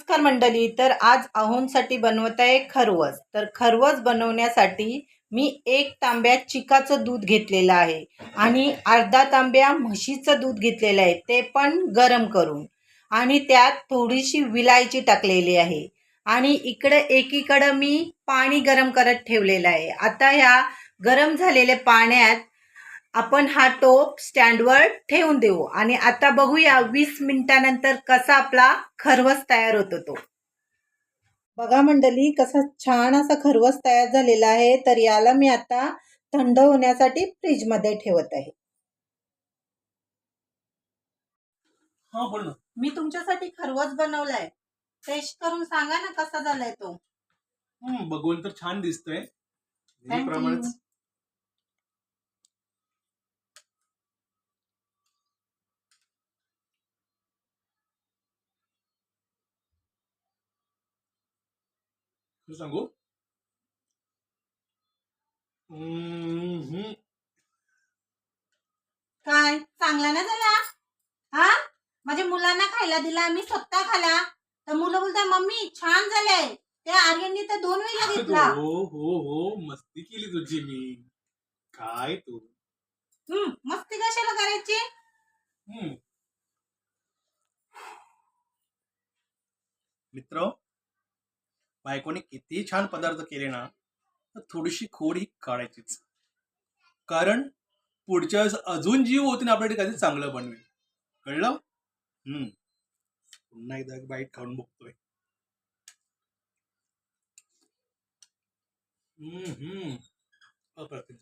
नमस्कार मंडळी. तर आज आहोंसाठी बनवत आहे खरवस. तर खरवस बनवण्यासाठी मी 1 तांब्या चिकाचं दूध घेतलेलं आहे आणि अर्धा तांब्या म्हशीचं दूध घेतलेलं आहे, ते पण गरम करून, आणि त्यात थोडीशी विलायची टाकलेली आहे. आणि इकडे एकीकडं मी पाणी गरम करत ठेवलेलं आहे. आता ह्या गरम झालेल्या पाण्यात आपण हा टोप स्टँडवर ठेवून देऊ आणि आता बघूया 20 मिनिटानंतर कसा आपला खरवस तयार होतो तो. बघा मंडळी, कसा छान असा खरवस तयार झालेला आहे. तर याला मी आता थंड होण्यासाठी फ्रीज मध्ये ठेवत आहे. हा बोल ना. मी तुमच्यासाठी खरवस बनवलाय, टेस्ट करून सांगा ना कसा झालाय तो. बघून तर छान दिसतोय. Thank you. नेहमीप्रमाणेच तू सांगू. काय चांगला ना झाला? हा, माझ्या मुलांना खायला दिला, मी स्वतः खाला, तर मुलं बोलतात मम्मी छान झालंय. त्या आर्यननी तर 2 वेळा घेतला. हो हो हो, मस्ती केली तुझी मी. काय तू. मस्ती कशाला करायची? मित्र, बायकोने किती छान पदार्थ केले ना, तर थोडीशी खोड ही काढायचीच. कारण पुढच्या वेळेस अजून जीव होती ना आपल्याकडे, कधी चांगलं बनवेल. कळलं? पुन्हा एकदा एक बाईट खाऊन बघतोय. अप्रतिम.